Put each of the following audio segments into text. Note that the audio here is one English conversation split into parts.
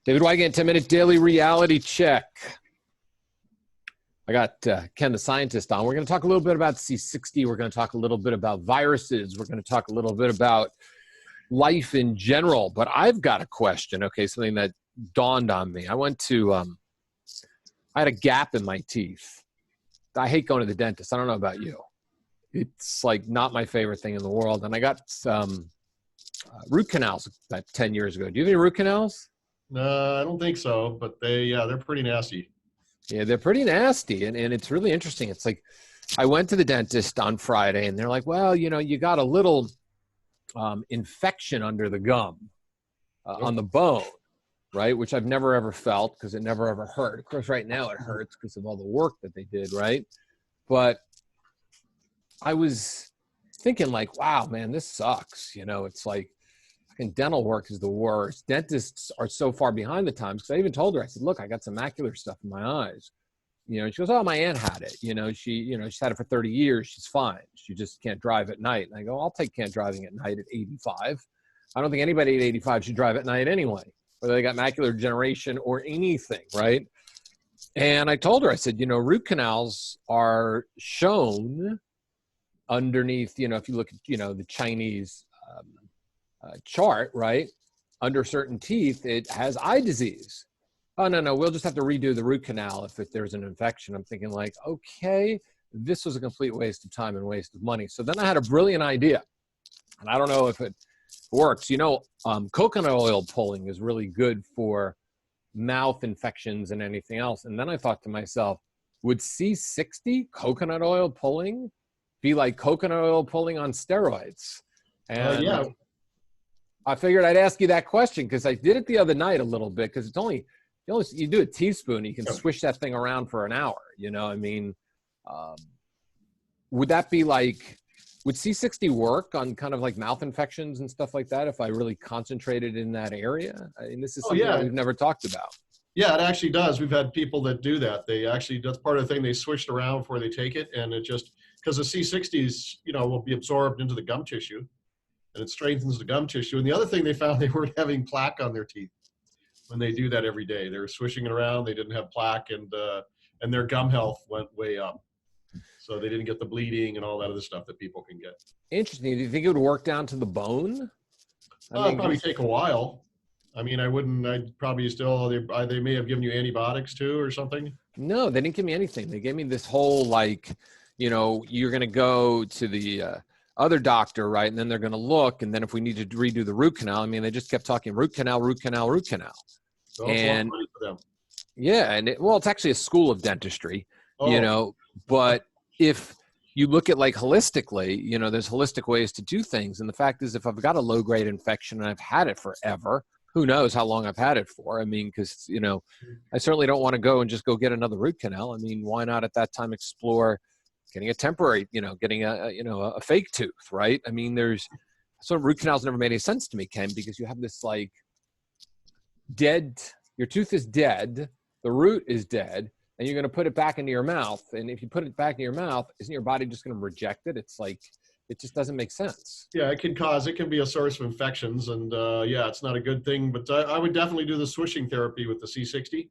David Wygant, 10-minute daily reality check. I got Ken the scientist on. We're going to talk a little bit about C60. We're going to talk a little bit about viruses. We're going to talk a little bit about life in general. But I've got a question, okay, something that dawned on me. I went to, I had a gap in my teeth. I hate going to the dentist. I don't know about you. It's like not my favorite thing in the world. And I got some root canals about 10 years ago. Do you have any root canals? No, I don't think so, but they're pretty nasty. Yeah, they're pretty nasty. And it's really interesting. It's like I went to the dentist on Friday and they're like, well, you know, you got a little infection under the gum on the bone, right? Which I've never ever felt because it never ever hurt. Of course, right now it hurts because of all the work that they did, right? But I was thinking like, wow, man, this sucks. You know, it's like, and dental work is the worst. Dentists are so far behind the times. Because I even told her, I said, look, I got some macular stuff in my eyes. You know, she goes, oh, my aunt had it. She's had it for 30 years. She's fine. She just can't drive at night. And I go, I'll take can't driving at night at 85. I don't think anybody at 85 should drive at night anyway, whether they got macular degeneration or anything, right? And I told her, I said, you know, root canals are shown underneath, you know, if you look at, you know, the Chinese chart, right? Under certain teeth, it has eye disease. Oh, no, we'll just have to redo the root canal if there's an infection. I'm thinking like, okay, this was a complete waste of time and waste of money. So then I had a brilliant idea, and I don't know if it works. You know, coconut oil pulling is really good for mouth infections and anything else. And then I thought to myself, would C60 coconut oil pulling be like coconut oil pulling on steroids? And yeah. I figured I'd ask you that question because I did it the other night a little bit because it's only you do a teaspoon, you can swish that thing around for an hour. You know, I mean, would that be like, would C60 work on kind of like mouth infections and stuff like that if I really concentrated in that area? I mean, this is something that we've never talked about. Yeah, it actually does. We've had people that do that. They actually, that's part of the thing, they switched around before they take it, and it just, because the C60s, you know, will be absorbed into the gum tissue. And it strengthens the gum tissue. And the other thing they found, they weren't having plaque on their teeth when they do that every day. They were swishing it around. They didn't have plaque, and their gum health went way up. So they didn't get the bleeding and all that other stuff that people can get. Interesting. Do you think it would work down to the bone? It'd probably take a while. I mean, I'd probably still, they may have given you antibiotics too or something. No, they didn't give me anything. They gave me this whole like, you know, you're going to go to the other doctor, right? And then they're going to look, and then if we need to redo the root canal, I mean, they just kept talking root canal, root canal, root canal. So it's a lot of money for them. Yeah, and it's actually a school of dentistry, you know, but if you look at like holistically, you know, there's holistic ways to do things. And the fact is, if I've got a low-grade infection and I've had it forever, who knows how long I've had it for? I mean, because, you know, I certainly don't want to go and just go get another root canal. I mean, why not at that time explore getting a temporary, you know, getting a fake tooth, right? I mean, root canals never made any sense to me, Ken, because you have this like dead, your tooth is dead, the root is dead, and you're going to put it back into your mouth. And if you put it back in your mouth, isn't your body just going to reject it? It's like, it just doesn't make sense. Yeah, it can be a source of infections. And it's not a good thing, but I would definitely do the swishing therapy with the C60.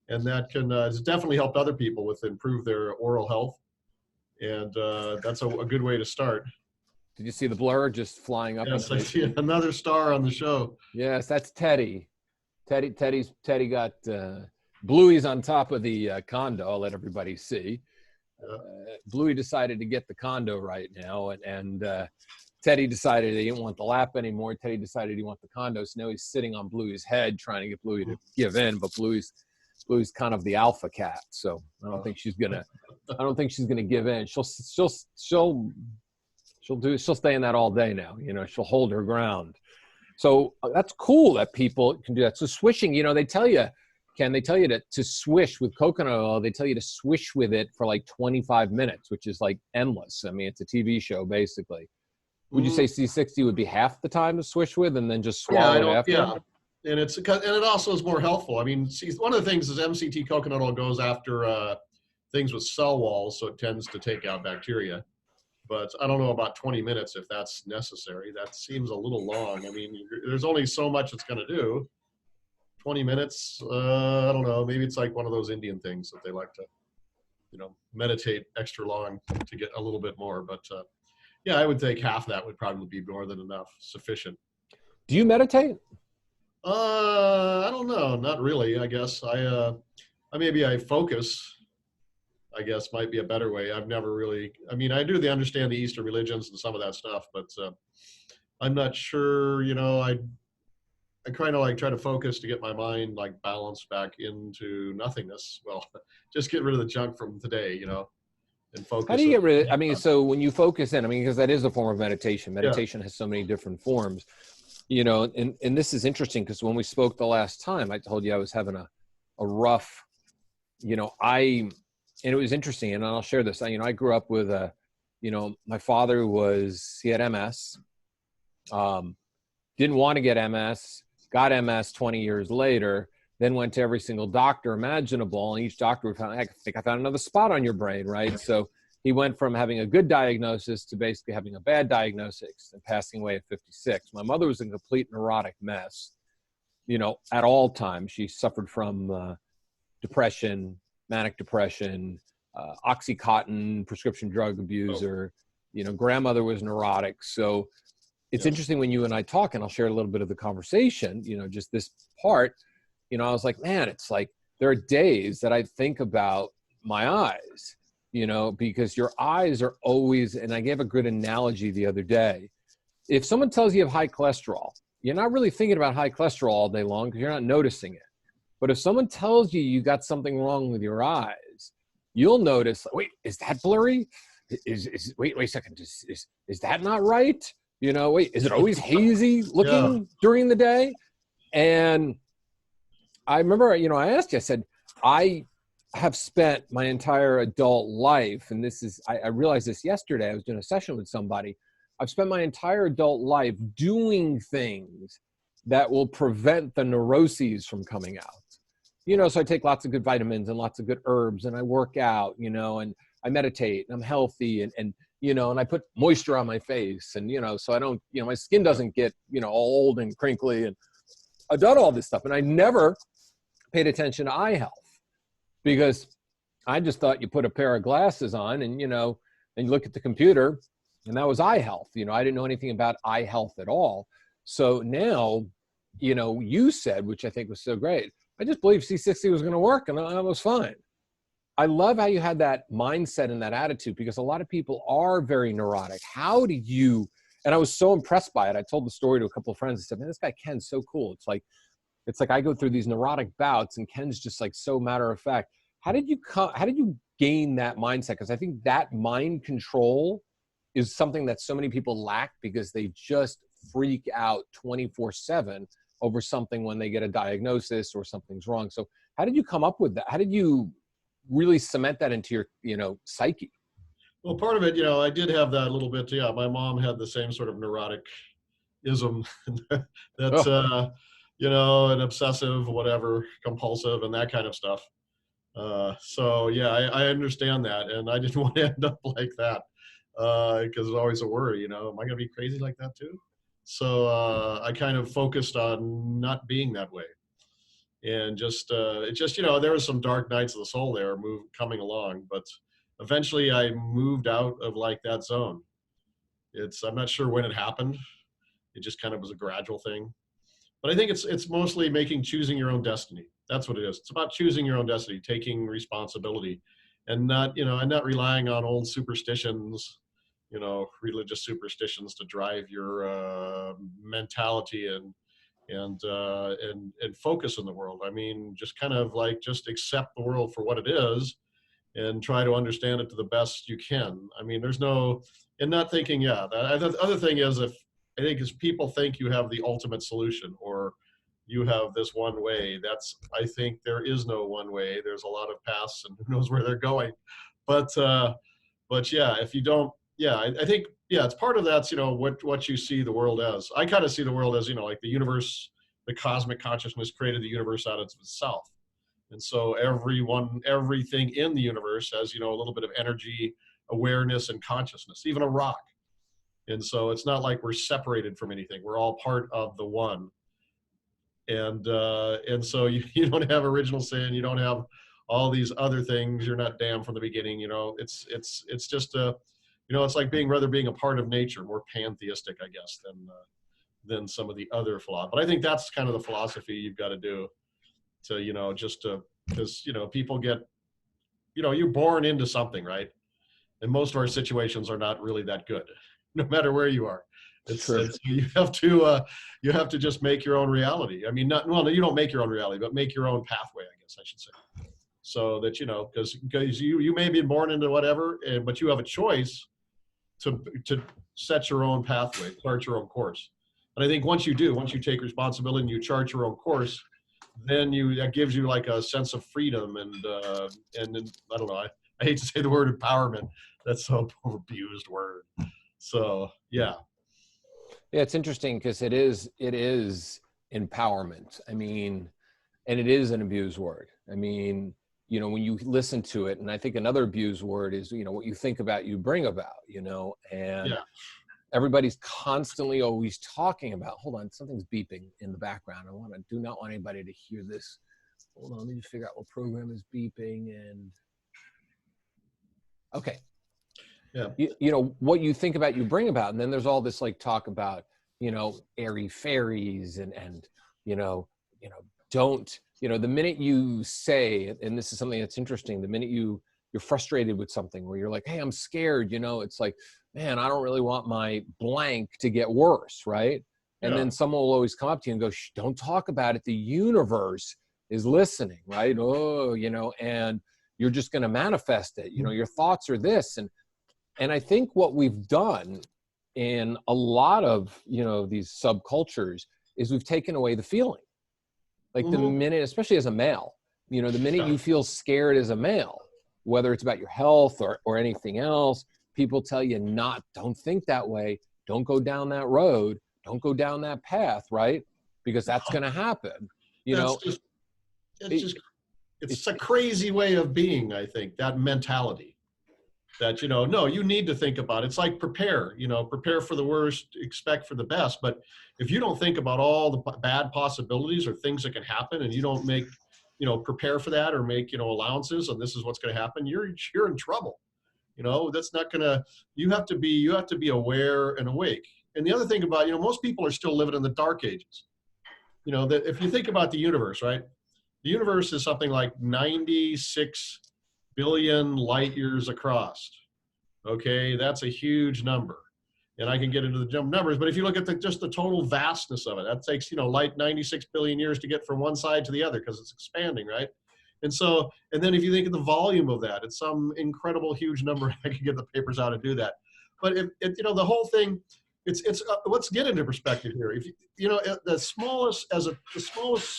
And that can it's definitely helped other people with improve their oral health. And that's a good way to start. Did you see the blur just flying up? Yes, I see another star on the show. Yes, that's Teddy. Teddy got Bluey's on top of the condo. I'll let everybody see. Bluey decided to get the condo right now, and Teddy decided he didn't want the lap anymore. Teddy decided he wanted the condo, so now he's sitting on Bluey's head trying to get Bluey to give in, but Bluey's kind of the alpha cat, so I don't think she's gonna give in. She'll stay in that all day now. You know, she'll hold her ground. So that's cool that people can do that. So swishing, you know, they tell you, Ken, they tell you to swish with coconut oil. They tell you to swish with it for like 25 minutes, which is like endless. I mean, it's a TV show basically. Would you say C60 would be half the time to swish with and then just swallow it after? Yeah. And it also is more helpful. I mean, see, one of the things is MCT coconut oil goes after things with cell walls, so it tends to take out bacteria. But I don't know about 20 minutes if that's necessary. That seems a little long. I mean, there's only so much it's going to do. 20 minutes. I don't know. Maybe it's like one of those Indian things that they like to, meditate extra long to get a little bit more. But yeah, I would think half that would probably be more than enough, sufficient. Do you meditate? I don't know. Not really, I guess. Maybe I focus, I guess might be a better way. I've never really, I do understand the Eastern religions and some of that stuff, but I'm not sure, I kind of like try to focus to get my mind like balanced back into nothingness. Well, just get rid of the junk from today, and focus. How do you get rid of, so when you focus in, because that is a form of meditation. Meditation has so many different forms, and this is interesting because when we spoke the last time, I told you I was having a rough, and it was interesting, and I'll share this. I grew up with my father he had MS, didn't want to get MS, got MS 20 years later, then went to every single doctor imaginable, and each doctor would find, I think I found another spot on your brain, right? So he went from having a good diagnosis to basically having a bad diagnosis and passing away at 56. My mother was a complete neurotic mess, at all times. She suffered from depression, manic depression, Oxycontin, prescription drug abuser. Grandmother was neurotic. So it's interesting when you and I talk, and I'll share a little bit of the conversation, just this part, I was like, man, it's like, there are days that I think about my eyes, because your eyes are always, and I gave a good analogy the other day. If someone tells you have high cholesterol, you're not really thinking about high cholesterol all day long because you're not noticing it. But if someone tells you got something wrong with your eyes, you'll notice, wait, is that blurry? Wait a second, is that not right? Wait, is it always hazy looking during the day? And I remember, I asked you, I said, I have spent my entire adult life, and I realized this yesterday, I was doing a session with somebody. I've spent my entire adult life doing things that will prevent the neuroses from coming out. So I take lots of good vitamins and lots of good herbs, and I work out, and I meditate, and I'm healthy, and I put moisture on my face, and, so I don't, my skin doesn't get, old and crinkly, and I've done all this stuff, and I never paid attention to eye health because I just thought you put a pair of glasses on and, and you look at the computer and that was eye health. I didn't know anything about eye health at all. So now, you said, which I think was so great, I just believed C60 was going to work and I was fine. I love how you had that mindset and that attitude because a lot of people are very neurotic. How do you, and I was so impressed by it. I told the story to a couple of friends. I said, man, this guy Ken's so cool. It's like I go through these neurotic bouts and Ken's just like so matter of fact. How did you gain that mindset? Because I think that mind control is something that so many people lack because they just freak out 24/7 over something when they get a diagnosis or something's wrong. So how did you come up with that? How did you really cement that into your, psyche? Well, part of it, I did have that a little bit. Yeah, my mom had the same sort of neurotic-ism that's, an obsessive, whatever, compulsive, and that kind of stuff. So yeah, I understand that, and I didn't want to end up like that because it's always a worry. Am I going to be crazy like that too? So I kind of focused on not being that way, and there was some dark nights of the soul there coming along, but eventually I moved out of like that zone. I'm not sure when it happened. It just kind of was a gradual thing. But I think it's mostly choosing your own destiny. That's what it is. It's about choosing your own destiny, taking responsibility, and not relying on old superstitions, religious superstitions to drive your mentality and focus in the world. Just kind of just accept the world for what it is and try to understand it to the best you can. And not thinking, the other thing is I think is people think you have the ultimate solution or you have this one way. I think there is no one way. There's a lot of paths and who knows where they're going. But yeah, if you don't, I think, it's part of that's, what you see the world as. I kind of see the world as, like the universe, the cosmic consciousness created the universe out of itself. And so everything in the universe has, a little bit of energy, awareness, and consciousness, even a rock. And so it's not like we're separated from anything. We're all part of the one. And so you don't have original sin, you don't have all these other things, you're not damned from the beginning. It's just it's like rather being a part of nature, more pantheistic, I guess, than some of the other philosophy. But I think that's kind of the philosophy you've got to do to, because people get, you're born into something, right? And most of our situations are not really that good, no matter where you are. True. You have to just make your own reality. I mean, you don't make your own reality, but make your own pathway, I guess I should say. So that, because you may be born into whatever, but you have a choice to set your own pathway, chart your own course. And I think once you take responsibility and you chart your own course, then that gives you like a sense of freedom and then, I don't know, I hate to say the word empowerment. That's so abused word. So yeah. Yeah, it's interesting because it is empowerment. I mean, and it is an abused word. I mean, when you listen to it, and I think another abused word is, what you think about, you bring about, and yeah. Everybody's constantly always talking about, hold on, something's beeping in the background. Do not want anybody to hear this. Hold on, let me just figure out what program is beeping and okay. Yeah. What you think about, you bring about. And then there's all this like talk about, airy fairies and don't, the minute you say, and this is something that's interesting, the minute you're frustrated with something where you're like, hey, I'm scared, it's like, man, I don't really want my blank to get worse, right? And then someone will always come up to you and go, shh, don't talk about it. The universe is listening, right? Oh, and you're just going to manifest it. Your thoughts are this. And I think what we've done in a lot of, these subcultures is we've taken away the feeling. Like the minute, especially as a male, the minute you feel scared as a male, whether it's about your health or anything else, people tell you don't think that way. Don't go down that road. Don't go down that path, right? Because that's going to happen. It's a crazy way of being, I think, that mentality that, no, you need to think about it. It's like prepare for the worst, expect for the best. But if you don't think about all the bad possibilities or things that can happen and you don't make, prepare for that or make, allowances and this is what's going to happen, you're in trouble. That's not gonna, you have to be aware and awake. And the other thing about, most people are still living in the dark ages. That if you think about the universe, right? The universe is something like 96 billion light years across. Okay, that's a huge number. And I can get into the numbers, but if you look at just the total vastness of it, that takes, light 96 billion years to get from one side to the other because it's expanding, right? And then if you think of the volume of that, it's some incredible huge number. I can get the papers out to do that. But the whole thing, let's get into perspective here. If the smallest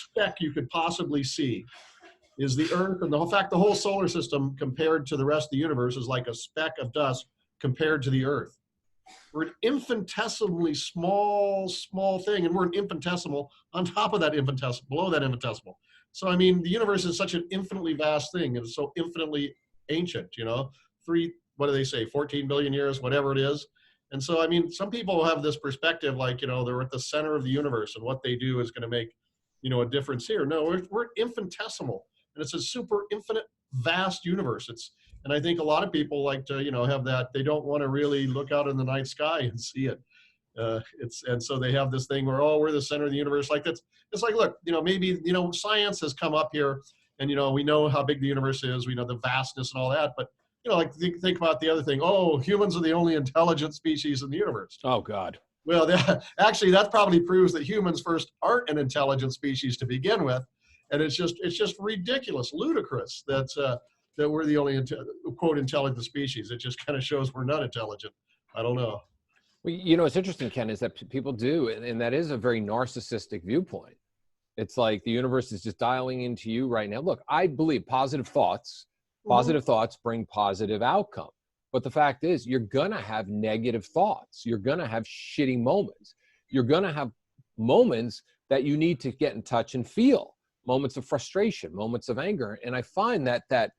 speck you could possibly see is the Earth, and the whole solar system compared to the rest of the universe is like a speck of dust compared to the Earth. We're an infinitesimally small thing, and we're an infinitesimal on top of that infinitesimal, below that infinitesimal. So, I mean, the universe is such an infinitely vast thing. It's so infinitely ancient, what do they say, 14 billion years, whatever it is. And so, I mean, some people have this perspective like, they're at the center of the universe and what they do is going to make, a difference here. No, we're infinitesimal. And it's a super infinite, vast universe. And I think a lot of people like to, have that, they don't want to really look out in the night sky and see it. And so they have this thing where, we're the center of the universe. Like that's, it's like, look, maybe, science has come up here and, we know how big the universe is. We know the vastness and all that, but, like think about the other thing. Oh, humans are the only intelligent species in the universe. Oh God. Well, that probably proves that humans first aren't an intelligent species to begin with. And it's just ridiculous, ludicrous that we're the only quote intelligent species. It just kind of shows we're not intelligent. I don't know. Well, it's interesting, Ken, is that people do, and that is a very narcissistic viewpoint. It's like the universe is just dialing into you right now. Look, I believe positive thoughts bring positive outcome. But the fact is, you're going to have negative thoughts. You're going to have shitty moments. You're going to have moments that you need to get in touch and feel. Moments of frustration, moments of anger. And I find that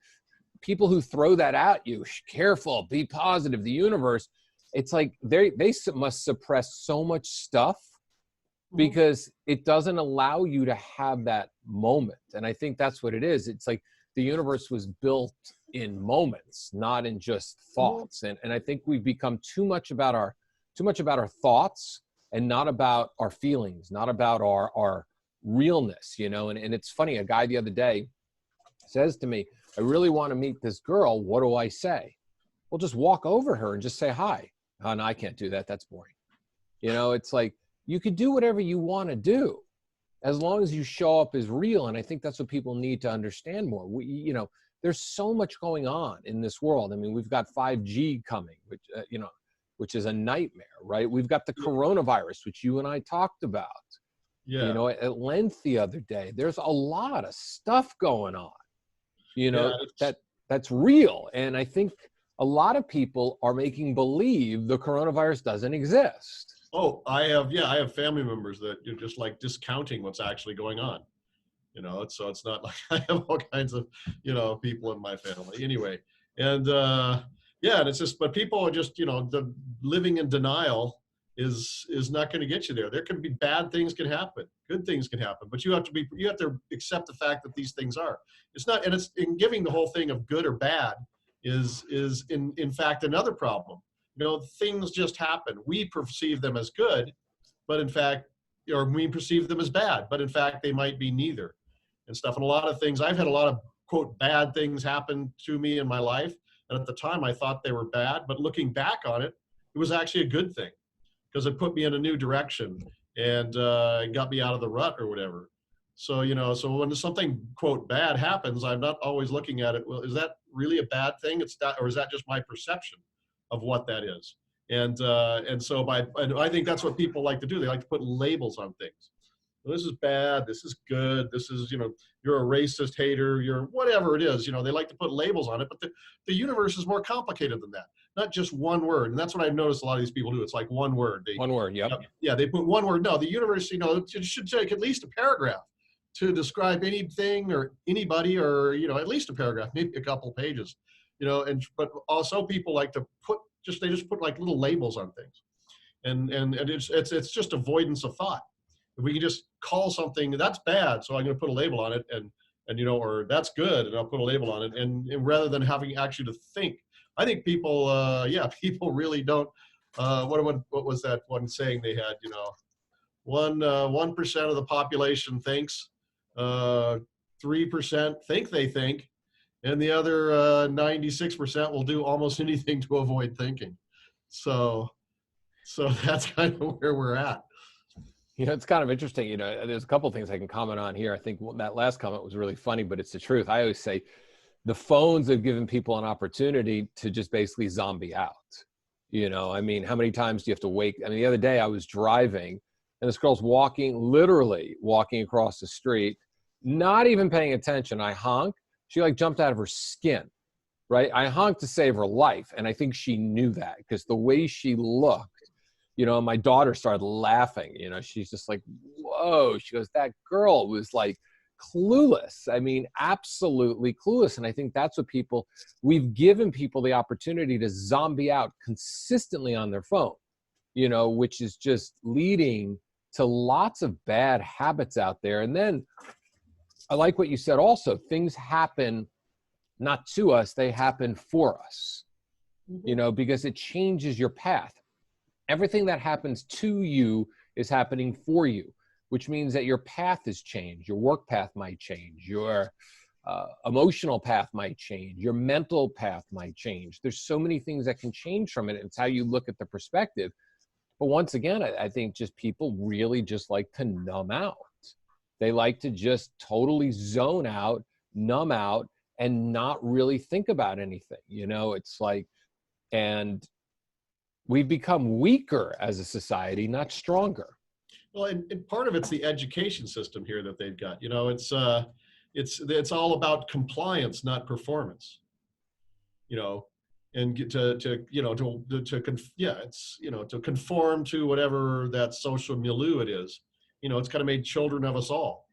people who throw that at you, careful, be positive, the universe, it's like they must suppress so much stuff because it doesn't allow you to have that moment. And I think that's what it is. It's like the universe was built in moments, not in just thoughts. And I think we've become too much about our thoughts and not about our feelings, not about our realness, you know. And it's funny, a guy the other day says to me, I really want to meet this girl. What do I say? Well, just walk over her and just say hi. Oh, no, I can't do that. That's boring. You know, it's like, you could do whatever you want to do as long as you show up as real. And I think that's what people need to understand more. You know, there's so much going on in this world. I mean, we've got 5G coming, which, you know, which is a nightmare, right? We've got the coronavirus, which you and I talked about, you know, at length the other day. There's a lot of stuff going on, you know, that's real. And I think a lot of people are making believe the coronavirus doesn't exist. Oh, I have family members that you're just like discounting what's actually going on. You know, so it's not like I have all kinds of, you know, people in my family anyway. And and it's just, but people are just, you know, the living in denial is not going to get you there. There can be bad things can happen, good things can happen, but you have to accept the fact that these things are. It's not, and it's in giving the whole thing of good or bad is in fact another problem. You know, things just happen. We perceive them as good, but in fact, or we perceive them as bad, but in fact, they might be neither and stuff. And a lot of things, I've had a lot of, quote, bad things happen to me in my life. And at the time, I thought they were bad. But looking back on it, it was actually a good thing because it put me in a new direction and got me out of the rut or whatever. So, you know, so when something, quote, bad happens, I'm not always looking at it, well, is that really a bad thing? It's not, or is that just my perception of what that is? And so and I think that's what people like to do. They like to put labels on things. Well, this is bad. This is good. This is, you know, you're a racist hater. You're whatever it is. You know, they like to put labels on it. But the universe is more complicated than that. Not just one word. And that's what I've noticed a lot of these people do. It's like one word. One word, yep. Yeah, they put one word. No, the universe, you know, it should take at least a paragraph to describe anything or anybody, or, you know, at least a paragraph, maybe a couple pages. You know, but also people like to they just put like little labels on things. And it's just avoidance of thought. If we can just call something that's bad, so I'm going to put a label on it, and you know, or that's good, and I'll put a label on it, and rather than having actually to think, I think people, people really don't. What was that one saying they had? You know, 1% of the population thinks, 3% think they think, and the other 96% will do almost anything to avoid thinking. So that's kind of where we're at. You know, it's kind of interesting. You know, there's a couple of things I can comment on here. I think that last comment was really funny, but it's the truth. I always say the phones have given people an opportunity to just basically zombie out. You know, I mean, how many times do you have to wake? I mean, the other day I was driving and this girl's literally walking across the street, not even paying attention. I honked. She like jumped out of her skin, right? I honked to save her life. And I think she knew that because the way she looked, you know, my daughter started laughing, you know, she's just like, whoa, she goes, that girl was like clueless. I mean, absolutely clueless. And I think that's what we've given people the opportunity to zombie out consistently on their phone, you know, which is just leading to lots of bad habits out there. And then I like what you said also, things happen not to us, they happen for us, you know, because it changes your path. Everything that happens to you is happening for you, which means that your path has changed. Your work path might change. Your emotional path might change. Your mental path might change. There's so many things that can change from it. It's how you look at the perspective. But once again, I think just people really just like to numb out. They like to just totally zone out, numb out, and not really think about anything. You know, it's like, and we've become weaker as a society, not stronger. Well, and part of it's the education system here that they've got. You know, it's all about compliance, not performance. You know, and get to conform to whatever that social milieu it is. You know, it's kind of made children of us all,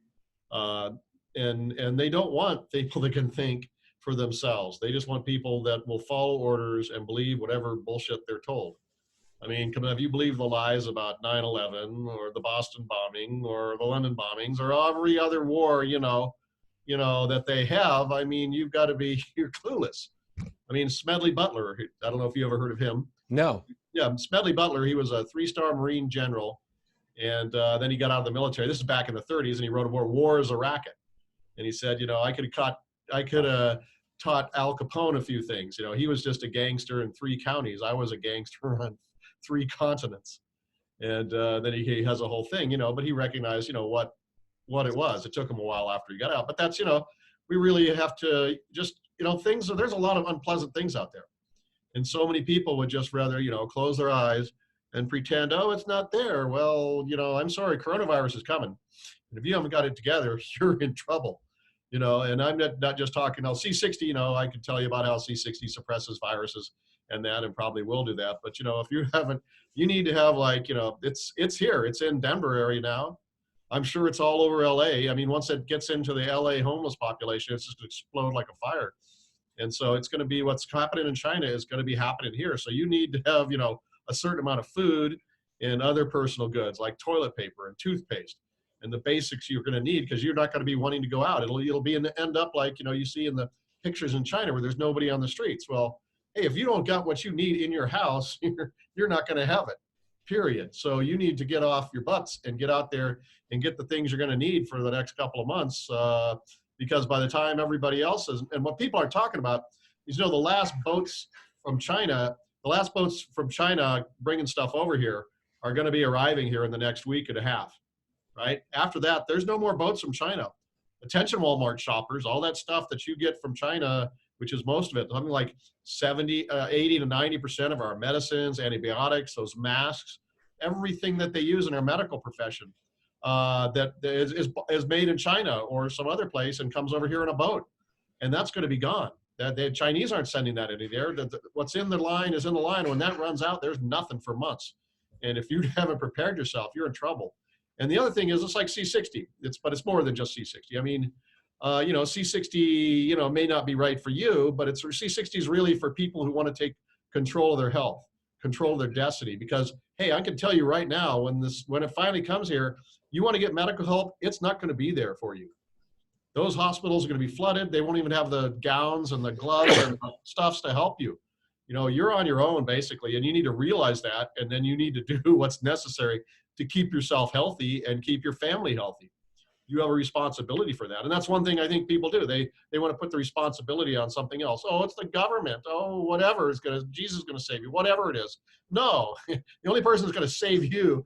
and they don't want people that can think for themselves. They just want people that will follow orders and believe whatever bullshit they're told. I mean, if you believe the lies about 9/11 or the Boston bombing or the London bombings or every other war, that they have, I mean, you've got to be, you're clueless. I mean, Smedley Butler, I don't know if you ever heard of him. No. Yeah, Smedley Butler, he was a 3-star Marine general. And then he got out of the military. This is back in the 30s, and he wrote a book, War is a Racket. And he said, I could have taught Al Capone a few things. He was just a gangster in 3 counties. I was a gangster on 3 continents. And then he has a whole thing, but he recognized, what it was. It took him a while after he got out. But that's, we really have to just, there's a lot of unpleasant things out there. And so many people would just rather, close their eyes and pretend, oh, it's not there. Well, I'm sorry, coronavirus is coming. And if you haven't got it together, you're in trouble. And I'm not just talking, C60, I could tell you about how C60 suppresses viruses and that, and probably will do that. But, if you haven't, you need to have it's here, it's in Denver area now. I'm sure it's all over LA. I mean, once it gets into the LA homeless population, it's just going to explode like a fire. And so it's going to be what's happening in China is going to be happening here. So you need to have, a certain amount of food and other personal goods like toilet paper and toothpaste and the basics you're going to need, because you're not going to be wanting to go out. It'll be end up like, you see in the pictures in China where there's nobody on the streets. Well, hey, if you don't got what you need in your house, you're not going to have it, period. So you need to get off your butts and get out there and get the things you're going to need for the next couple of months. Because by the time everybody else is, and what people are talking about is, the last boats from China bringing stuff over here are going to be arriving here in the next week and a half, right? After that, there's no more boats from China. Attention Walmart shoppers, all that stuff that you get from China, which is most of it, something like 80 to 90% of our medicines, antibiotics, those masks, everything that they use in our medical profession that is made in China or some other place and comes over here in a boat. And that's going to be gone. The Chinese aren't sending that any there. What's in the line is in the line. When that runs out, there's nothing for months. And if you haven't prepared yourself, you're in trouble. And the other thing is, it's like C60. But it's more than just C60. I mean, C60, may not be right for you, but C60 is really for people who want to take control of their health, control of their destiny. Because, hey, I can tell you right now, when it finally comes here, you want to get medical help, it's not going to be there for you. Those hospitals are going to be flooded. They won't even have the gowns and the gloves and the stuffs to help you. You're on your own basically, and you need to realize that. And then you need to do what's necessary to keep yourself healthy and keep your family healthy. You have a responsibility for that. And that's one thing I think people do. They want to put the responsibility on something else. Oh, it's the government. Oh, whatever Jesus is going to save you, whatever it is. No, the only person who's going to save you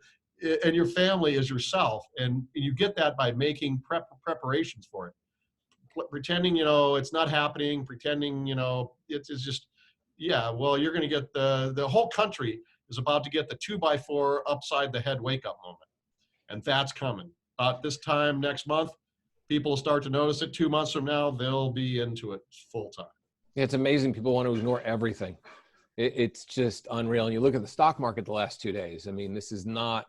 and your family is yourself. And you get that by making preparations for it. Pretending, it's not happening, pretending, it's just, yeah, well, you're going to get the whole country is about to get the 2x4 upside the head wake up moment. And that's coming. This time next month, people will start to notice it. 2 months from now, they'll be into it full time. It's amazing. People want to ignore everything. It's just unreal. And you look at the stock market the last 2 days. I mean, this is not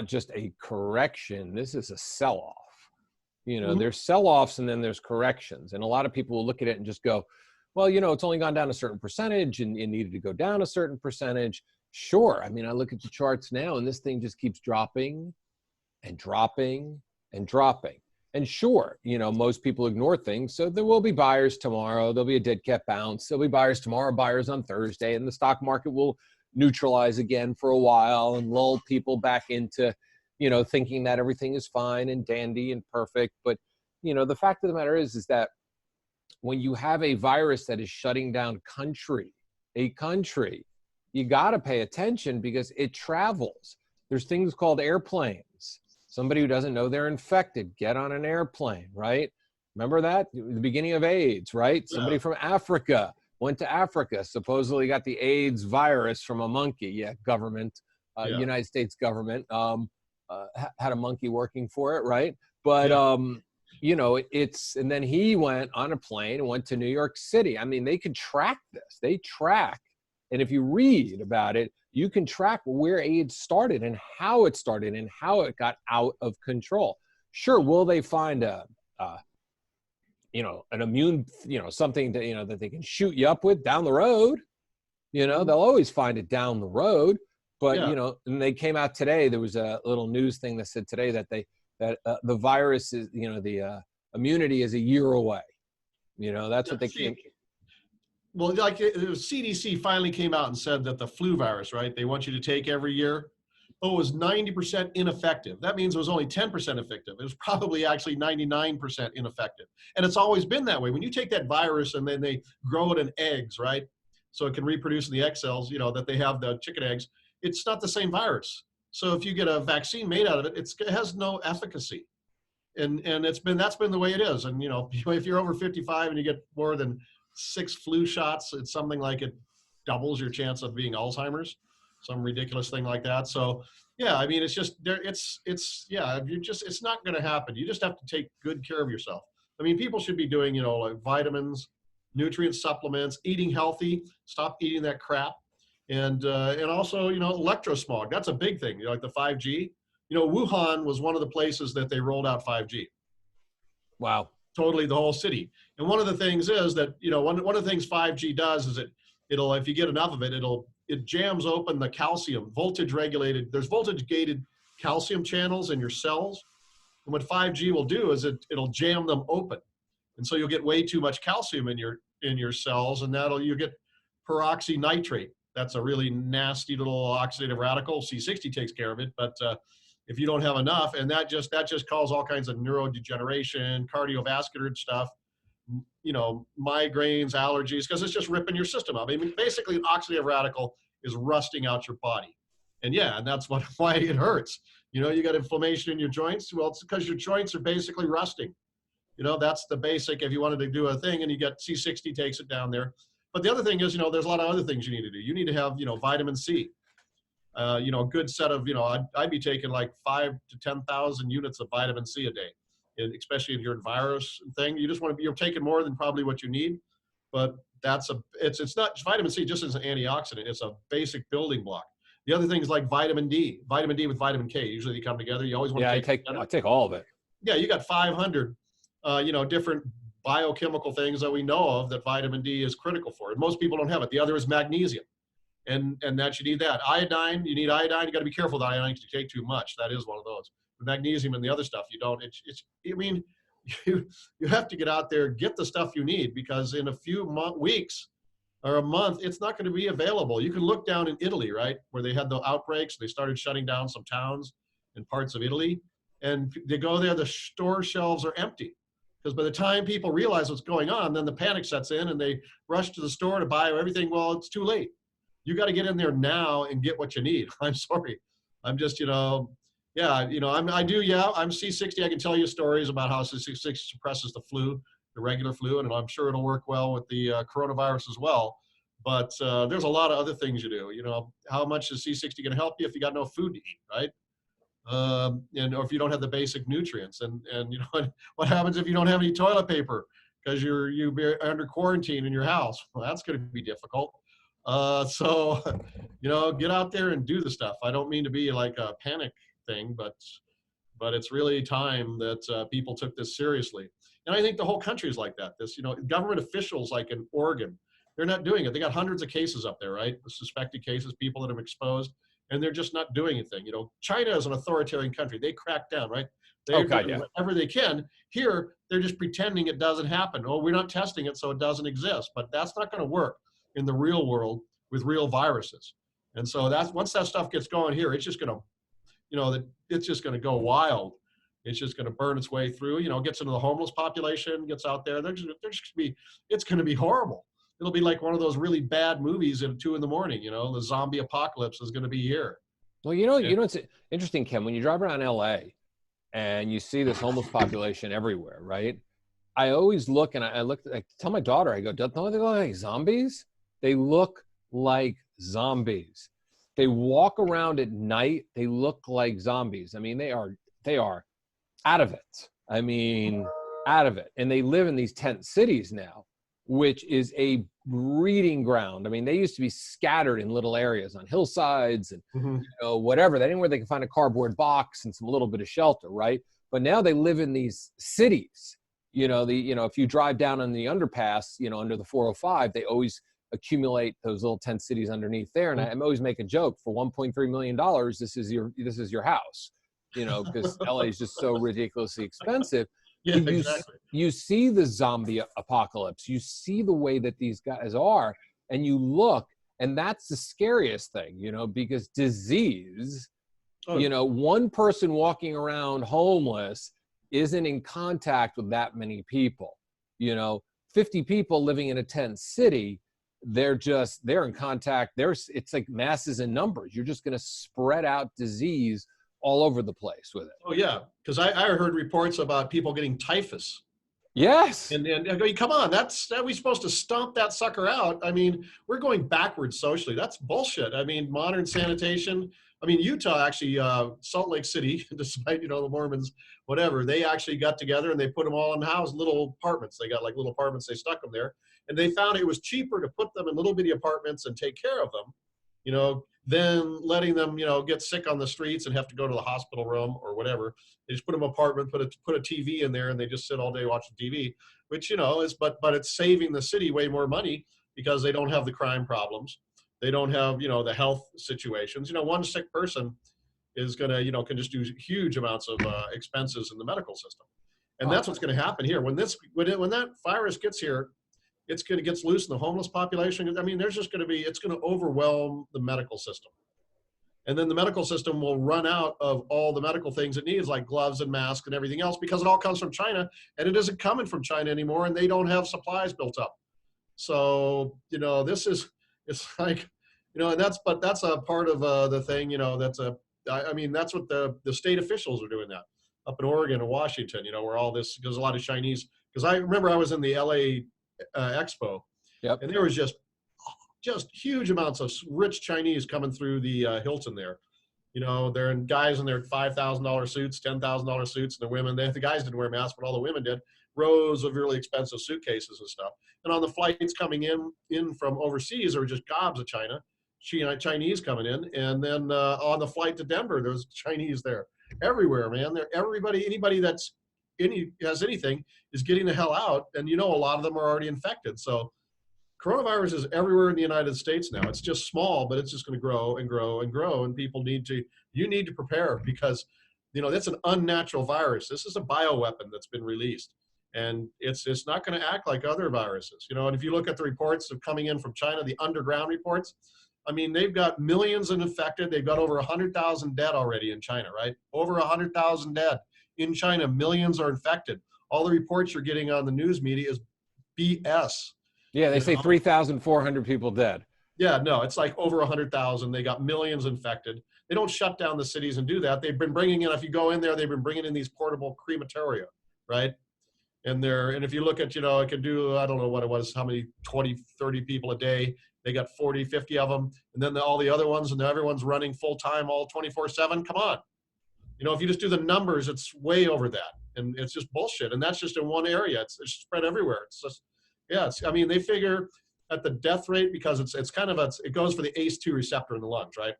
just a correction. This is a sell-off. There's sell-offs and then there's corrections. And a lot of people will look at it and just go, well, it's only gone down a certain percentage and it needed to go down a certain percentage. Sure. I mean, I look at the charts now and this thing just keeps dropping and dropping and dropping. And sure, most people ignore things. So there will be buyers tomorrow. There'll be a dead cat bounce. There'll be buyers tomorrow, buyers on Thursday, and the stock market will neutralize again for a while and lull people back into, thinking that everything is fine and dandy and perfect. But, the fact of the matter is that when you have a virus that is shutting down a country, you got to pay attention because it travels. There's things called airplanes. Somebody who doesn't know they're infected, get on an airplane, right? Remember that? The beginning of AIDS, right? Yeah. Somebody from Africa went to Africa, supposedly got the AIDS virus from a monkey. Yeah, government, United States government had a monkey working for it, right? But, and then he went on a plane and went to New York City. I mean, they could track this. They track. And if you read about it, you can track where AIDS started and how it started and how it got out of control. Sure, will they find an immune, something that, that they can shoot you up with down the road? You know, they'll always find it down the road. But, Yeah. you know, and they came out today, there was a little news thing that said today that the virus is, you know, the immunity is a year away. You know, that's Yeah, what they came. well, like it was CDC finally came out and said that the flu virus, right, they want you to take every year. Oh, it was 90% ineffective. That means it was only 10% effective. It was probably actually 99% ineffective. And it's always been that way. When you take that virus and then they grow it in eggs, right? So it can reproduce in the egg cells, you know, that they have the chicken eggs. It's not the same virus. So if you get a vaccine made out of it, it has no efficacy. And that's been the way it is. And you know, if you're over 55 and you get more than 6 flu shots, it's something like it doubles your chance of being Alzheimer's, some ridiculous thing like that. So yeah, I mean, it's just there. It's yeah, you just it's not going to happen. You just have to take good care of yourself. I mean, people should be doing, you know, like vitamins, nutrient supplements, eating healthy, stop eating that crap, and also, you know, electrosmog. That's a big thing. You know, like the 5G. You know, Wuhan was one of the places that they rolled out 5G. Wow. Totally, the whole city. And one of the things is that, you know, one of the things 5G does is it'll, if you get enough of it, it jams open the calcium, voltage regulated. There's voltage gated calcium channels in your cells. And what 5G will do is it'll jam them open. And so you'll get way too much calcium in your cells, and you get peroxynitrate. That's a really nasty little oxidative radical. C60 takes care of it, but if you don't have enough, and that just causes all kinds of neurodegeneration, cardiovascular stuff, you know, migraines, allergies, because it's just ripping your system up. I mean, basically, an oxidative radical is rusting out your body, and yeah, and that's why it hurts. You know, you got inflammation in your joints. Well, it's because your joints are basically rusting. You know, that's the basic. If you wanted to do a thing, and you get C60 takes it down there. But the other thing is, you know, there's a lot of other things you need to do. You need to have, you know, vitamin C. You know, a good set of, you know, I'd be taking like 5 to 10,000 units of vitamin C a day, and especially if you're in virus thing. You just want to be, you're taking more than probably what you need, but it's not vitamin C just as an antioxidant. It's a basic building block. The other things like vitamin D with vitamin K, usually they come together. You always want to I take all of it. Yeah, you got 500, you know, different biochemical things that we know of that vitamin D is critical for. And most people don't have it. The other is magnesium. And that you need that. Iodine, you need iodine. You got to be careful with iodine because you take too much. That is one of those. The magnesium and the other stuff, you don't. I mean, you have to get out there, get the stuff you need, because in a few weeks or a month, it's not going to be available. You can look down in Italy, right, where they had the outbreaks. They started shutting down some towns in parts of Italy, and they go there, the store shelves are empty. Because by the time people realize what's going on, then the panic sets in and they rush to the store to buy everything. Well, it's too late. You got to get in there now and get what you need. I'm sorry. I'm just, you know, yeah, you know, I'm C60. I can tell you stories about how C60 suppresses the flu, the regular flu, and I'm sure it'll work well with the coronavirus as well. But there's a lot of other things you do. You know, how much is C60 going to help you if you got no food to eat, right? And or if you don't have the basic nutrients, and you know what happens if you don't have any toilet paper because you're under quarantine in your house? Well, that's going to be difficult. So you know, get out there and do the stuff. I don't mean to be like a panic thing, but it's really time that people took this seriously. And I think the whole country is like that. This, you know, government officials like in Oregon, they're not doing it. They got hundreds of cases up there, right? The suspected cases, people that have exposed, and they're just not doing anything. You know, China is an authoritarian country. They crack down, right? They're doing whatever they can. Here, they're just pretending it doesn't happen. Oh, we're not testing it, so it doesn't exist. But that's not going to work in the real world with real viruses. And so that's, once that stuff gets going here, it's just going to, you know, it's just going to go wild. It's just going to burn its way through, you know, gets into the homeless population, gets out there. It's going to be horrible. It'll be like one of those really bad movies at 2 a.m, you know, the zombie apocalypse is going to be here. Well, you know, it's interesting, Ken, when you drive around LA and you see this homeless population everywhere, right? I always look and I tell my daughter, I go, don't they look like zombies? They look like zombies. They walk around at night. They look like zombies. I mean, they are out of it. I mean, out of it. And they live in these tent cities now, which is a breeding ground. I mean, they used to be scattered in little areas on hillsides and you know, whatever. Anywhere they can find a cardboard box and some little bit of shelter, right? But now they live in these cities. You know, if you drive down on the underpass, you know, under the 405, they always accumulate those little tent cities underneath there. And I always make a joke, for $1.3 million, this is your house, you know, because LA is just so ridiculously expensive. Yeah, But exactly. you see the zombie apocalypse, you see the way that these guys are, and you look, and that's the scariest thing, you know, because disease, you know, one person walking around homeless isn't in contact with that many people. You know, 50 people living in a tent city, they're in contact. It's like masses in numbers. You're just going to spread out disease all over the place with it. Oh yeah, because I heard reports about people getting typhus. Yes. And I go, come on, we're supposed to stomp that sucker out. I mean, we're going backwards socially. That's bullshit. I mean, modern sanitation. I mean, Utah actually, Salt Lake City, despite, you know, the Mormons, whatever, they actually got together and they put them all in little apartments. They got like little apartments, they stuck them there. And they found it was cheaper to put them in little bitty apartments and take care of them, you know, than letting them, you know, get sick on the streets and have to go to the hospital room or whatever. They just put them in an apartment, put a TV in there, and they just sit all day watching TV, which, you know, but it's saving the city way more money because they don't have the crime problems. They don't have, you know, the health situations. You know, one sick person is going to, you know, can just do huge amounts of expenses in the medical system. And that's what's going to happen here. When that virus gets here, gets loose in the homeless population. I mean, there's just going to be, it's going to overwhelm the medical system. And then the medical system will run out of all the medical things it needs, like gloves and masks and everything else, because it all comes from China, and it isn't coming from China anymore, and they don't have supplies built up. So, you know, it's like, you know, and that's a part of the thing, you know, I mean, that's what the state officials are doing that up in Oregon and Washington, you know, where all this, there's a lot of Chinese, because I remember I was in the LA Expo, Yep. and there was just huge amounts of rich Chinese coming through the Hilton there. You know, they're in guys in their $5,000 suits, $10,000 suits, and the women, the guys didn't wear masks, but all the women did, rows of really expensive suitcases and stuff. And on the flights coming in from overseas, there were just gobs of Chinese coming in. And then on the flight to Denver, there was Chinese there. Everywhere, man. Anybody that's has anything is getting the hell out. And, you know, a lot of them are already infected. So coronavirus is everywhere in the United States now. It's just small, but it's just going to grow and grow and grow. And you need to prepare, because, you know, that's an unnatural virus. This is a bioweapon that's been released, and it's not going to act like other viruses, you know. And if you look at the reports of coming in from China, the underground reports, I mean, they've got millions of infected. They've got over 100,000 dead already in China, right? Over 100,000 dead in China. Millions are infected. All the reports you're getting on the news media is BS. Yeah, they say 3,400 people dead. Yeah, no, it's like over 100,000. They got millions infected. They don't shut down the cities and do that. They've been bringing in, if you go in there, they've been bringing in these portable crematoria, right? And if you look at, you know, it can do, I don't know what it was, how many, 20, 30 people a day. They got 40, 50 of them. And then all the other ones, and everyone's running full time, all 24/7. Come on. You know, if you just do the numbers, it's way over that. And it's just bullshit. And that's just in one area. It's spread everywhere. It's just, yeah, I mean, they figure at the death rate, because it's kind of it goes for the ACE2 receptor in the lungs, right?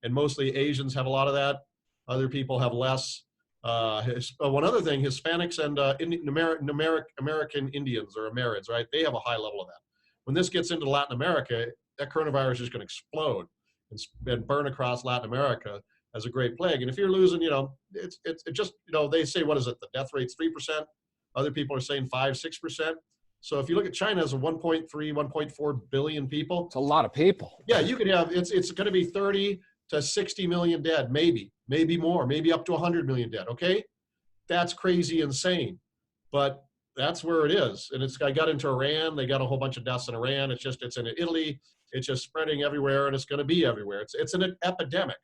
And mostly Asians have a lot of that. Other people have less. One other thing, Hispanics and American Indians, or Amerids, right? They have a high level of that. When this gets into Latin America, that coronavirus is going to explode and burn across Latin America as a great plague. And if you're losing, you know, it just, you know, they say, what is it? The death rate's 3%. Other people are saying 5-6%. So if you look at China as a 1.3, 1.4 billion people. It's a lot of people. Yeah, you could have, it's going to be 30 to 60 million dead, maybe more, maybe up to 100 million dead, okay? That's crazy insane. But that's where it is. And I got into Iran. They got a whole bunch of deaths in Iran. It's in Italy. It's just spreading everywhere, and it's going to be everywhere. It's an epidemic,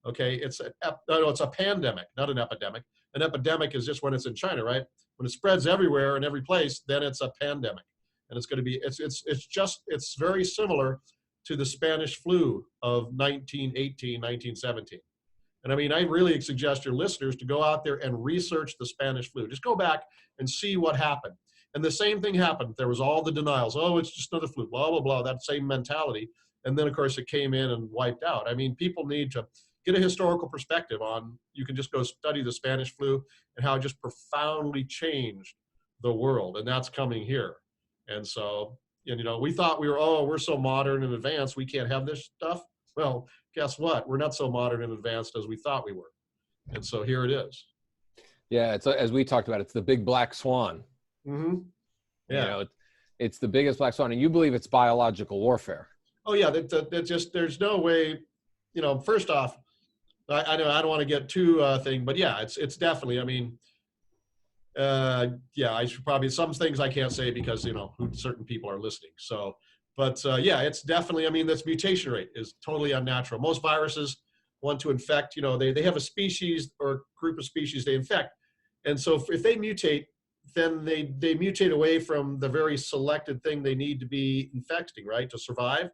okay? It's a pandemic, not an epidemic. An epidemic is just when it's in China, right? When it spreads everywhere in every place, then it's a pandemic. And it's going to be, it's very similar to the Spanish flu of 1918, 1917. And I mean, I really suggest your listeners to go out there and research the Spanish flu. Just go back and see what happened. And the same thing happened. There was all the denials. Oh, it's just another flu, blah, blah, blah, that same mentality. And then, of course, it came in and wiped out. I mean, people need to get a historical perspective on, you can just go study the Spanish flu and how it just profoundly changed the world. And that's coming here. And so, And, we thought we're so modern and advanced, we can't have this stuff. Well, guess what? We're not so modern and advanced as we thought we were. And so here it is. Yeah, it's as we talked about, it's the big black swan. Mm-hmm. Yeah. It's the biggest black swan, and you believe it's biological warfare. Oh yeah, that just, there's no way, first off, I know I don't want to get too thing, but yeah, it's definitely, I mean, yeah, I should probably, some things I can't say because, who certain people are listening. So, but yeah, it's definitely, I mean, this mutation rate is totally unnatural. Most viruses want to infect, they have a species or group of species they infect. And so if they mutate, then they mutate away from the very selected thing they need to be infecting, right, to survive.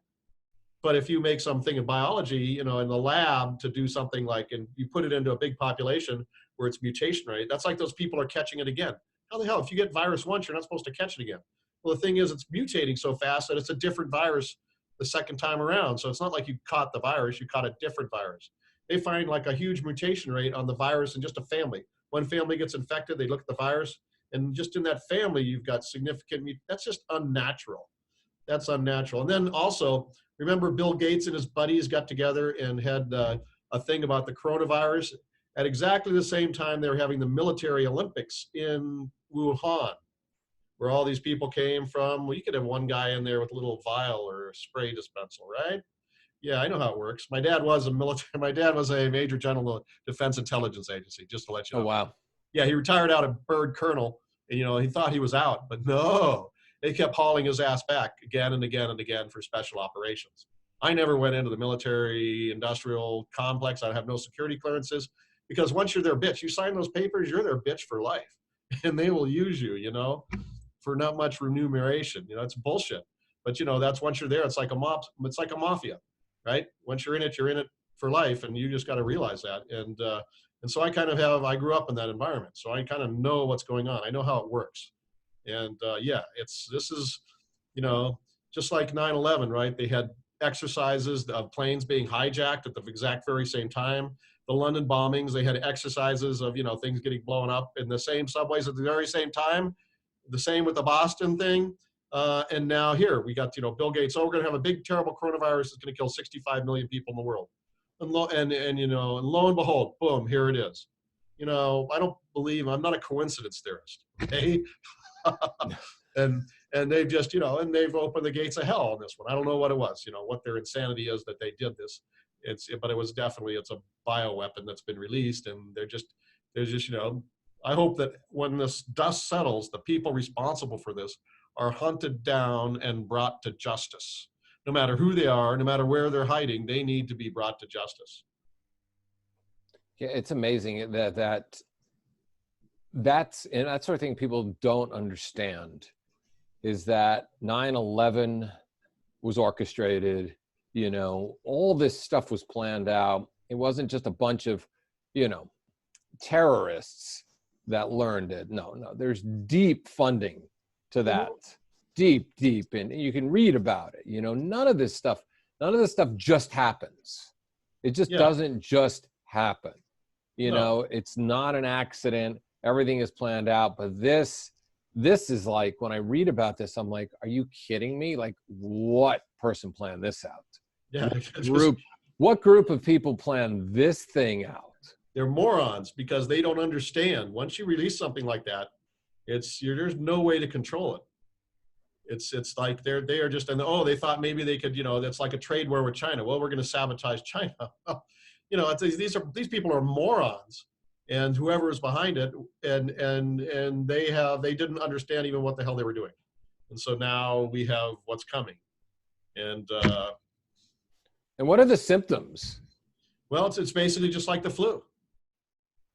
But if you make something in biology, in the lab to do something like, and you put it into a big population where it's mutation rate, that's like those people are catching it again. How the hell, if you get virus once, you're not supposed to catch it again. Well, the thing is, it's mutating so fast that it's a different virus the second time around. So it's not like you caught the virus, you caught a different virus. They find like a huge mutation rate on the virus in just a family. One family gets infected, they look at the virus, and just in that family, you've got significant, that's just unnatural. That's unnatural. And then also, remember Bill Gates and his buddies got together and had a thing about the coronavirus at exactly the same time they were having the military Olympics in Wuhan, where all these people came from. Well, you could have one guy in there with a little vial or a spray dispenser, right? Yeah, I know how it works. My dad was a military. My dad was a major general of the Defense Intelligence Agency, just to let you know. Oh, wow. Yeah, he retired out of bird colonel, and he thought he was out, but no, they kept hauling his ass back again and again and again for special operations. I never went into the military industrial complex. I have no security clearances because once you're their bitch, you sign those papers, you're their bitch for life, and they will use you, for not much remuneration. It's bullshit. But that's once you're there, it's like a mob. It's like a mafia, right? Once you're in it for life, and you just got to realize that. And so I grew up in that environment, so I kind of know what's going on. I know how it works. And yeah, this is, just like 9/11, right? They had exercises of planes being hijacked at the exact very same time. The London bombings, they had exercises of, things getting blown up in the same subways at the very same time. The same with the Boston thing. And now here we got, Bill Gates, we're going to have a big, terrible coronavirus that's going to kill 65 million people in the world. And lo and behold, boom, here it is. I don't believe, I'm not a coincidence theorist. Okay. and they've just, and they've opened the gates of hell on this one. I don't know what it was, what their insanity is that they did this. But it was definitely, it's a bioweapon that's been released, and there's just, I hope that when this dust settles, the people responsible for this are hunted down and brought to justice. No matter who they are, no matter where they're hiding, they need to be brought to justice. Yeah, it's amazing that's and that sort of thing people don't understand is that 9/11 was orchestrated, all this stuff was planned out. It wasn't just a bunch of, terrorists that learned it. No, there's deep funding to that. Deep, and you can read about it. None of this stuff just happens. It just doesn't just happen. It's not an accident. Everything is planned out. But this is like, when I read about this, I'm like, are you kidding me? Like, what person planned this out? Yeah. What group of people planned this thing out? They're morons because they don't understand. Once you release something like that, there's no way to control it. It's like they are just, and they thought maybe they could, that's like a trade war with China. Well, we're going to sabotage China. These people are morons, and whoever is behind it, and they didn't understand even what the hell they were doing, and so now we have what's coming, and what are the symptoms? Well, it's basically just like the flu.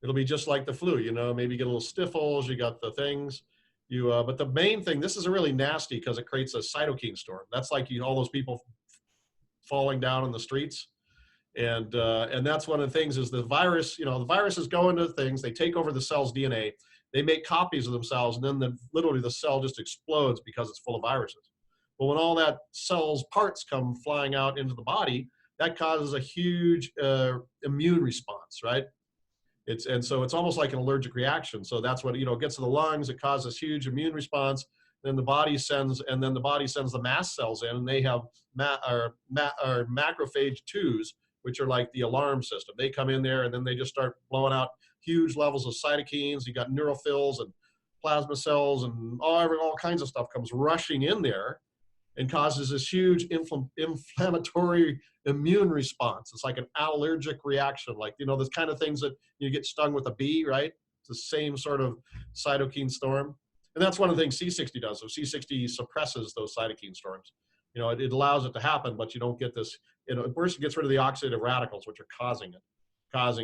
It'll be just like the flu, maybe you get a little sniffles, you got the things. But the main thing, this is really nasty because it creates a cytokine storm. That's like all those people falling down in the streets. And that's one of the things is the virus, the viruses go into things, they take over the cell's DNA, they make copies of themselves, and then literally the cell just explodes because it's full of viruses. But when all that cell's parts come flying out into the body, that causes a huge immune response, right? And so it's almost like an allergic reaction. So that's what, gets to the lungs, it causes huge immune response. then the body sends the mast cells in, and they have macrophage 2s, which are like the alarm system. They come in there and then they just start blowing out huge levels of cytokines. You got neutrophils and plasma cells and all kinds of stuff comes rushing in there and causes this huge inflammatory immune response. It's like an allergic reaction, like, you know, those kind of things that you get stung with a bee, right? It's the same sort of cytokine storm. And that's one of the things C60 does. So C60 suppresses those cytokine storms. You know, it allows it to happen, but you don't get this, you know, first it gets rid of the oxidative radicals, which are causing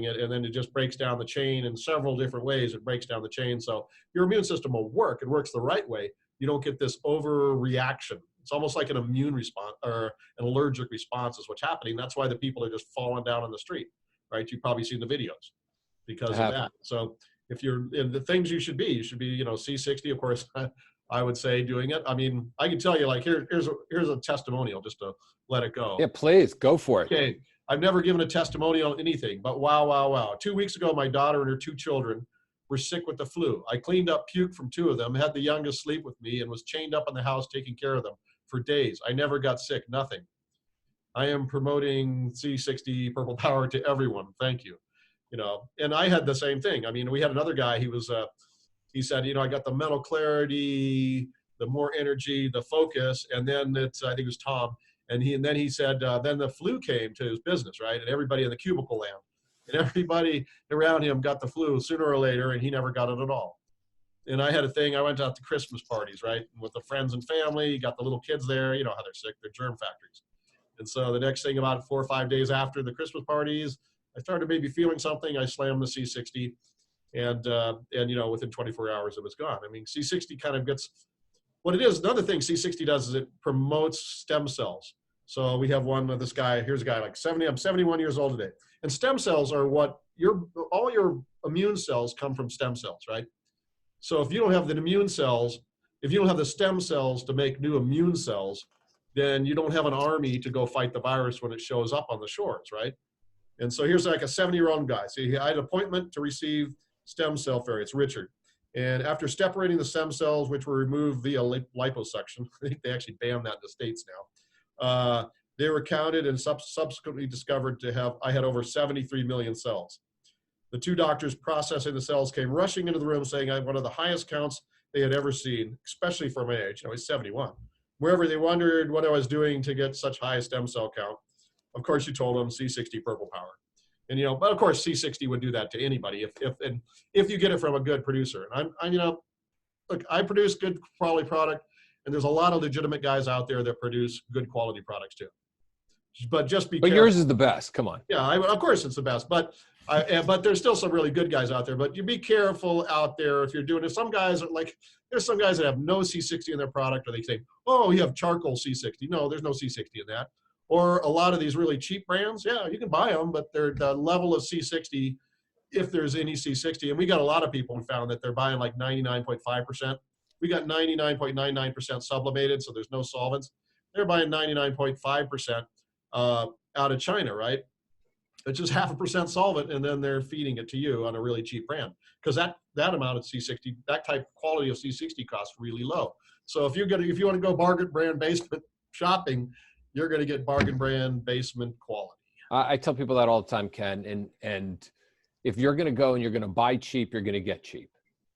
it, and then it just breaks down the chain in several different ways. It breaks down the chain. So your immune system will work. It works the right way. You don't get this overreaction. It's almost like an immune response or an allergic response is what's happening. That's why the people are just falling down on the street, right? You've probably seen the videos because of that. So if you're in the things you should be, you know, C60, of course, I would say doing it. I mean, I can tell you, like, here's a testimonial just to let it go. Yeah, please go for it. Okay. I've never given a testimonial on anything, but wow. 2 weeks ago, my daughter and her 2 children were sick with the flu. I cleaned up puke from 2 of them, had the youngest sleep with me, and was chained up in the house taking care of them for days. I never got sick, nothing. I am promoting C60 Purple Power to everyone. Thank you. You know, and I had the same thing. I mean, we had another guy, he said, you know, I got the mental clarity, the more energy, the focus, and then I think it was Tom, and then he said, then the flu came to his business, right? And everybody in the cubicle land, and everybody around him got the flu sooner or later, and he never got it at all. And I had a thing, I went out to Christmas parties, right? With the friends and family, you got the little kids there, you know how they're sick, they're germ factories. And so the next thing, about 4 or 5 days after the Christmas parties, I started maybe feeling something, I slammed the C60, and you know, within 24 hours it was gone. I mean, C60 kind of gets, what it is, another thing C60 does is it promotes stem cells. So we have one of this guy, here's a guy like 70, I'm 71 years old today. And stem cells are what all your immune cells come from stem cells, right? So if you don't have the immune cells, if you don't have the stem cells to make new immune cells, then you don't have an army to go fight the virus when it shows up on the shores, right? And so here's like a 70-year-old guy. So I had an appointment to receive stem cell therapy. It's Richard. And after separating the stem cells, which were removed via liposuction, I think they actually banned that in the States now, they were counted and subsequently discovered I had over 73 million cells. The 2 doctors processing the cells came rushing into the room saying I had one of the highest counts they had ever seen, especially for my age. I was 71. Wherever they wondered what I was doing to get such high stem cell count, of course you told them C60 Purple Power. And, you know, but of course C60 would do that to anybody if you get it from a good producer. And I'm you know, look, I produce good quality product, and there's a lot of legitimate guys out there that produce good quality products too. But just be careful. Yours is the best. Come on. Yeah, of course it's the best. But there's still some really good guys out there. But you be careful out there if you're doing it. Some guys are like, there's some guys that have no C60 in their product, or they say, oh, you have charcoal C60. No, there's no C60 in that. Or a lot of these really cheap brands, yeah, you can buy them, but they're the level of C60, if there's any C60. And we got a lot of people who found that they're buying like 99.5%. We got 99.99% sublimated, so there's no solvents. They're buying 99.5% out of China, right? It's just 0.5% solvent, and then they're feeding it to you on a really cheap brand, because that amount of C60, that type of quality of C60 costs really low. So if you want to go bargain brand basement shopping, you're going to get bargain brand basement quality. I tell people that all the time, Ken, and if you're going to go and you're going to buy cheap, you're going to get cheap.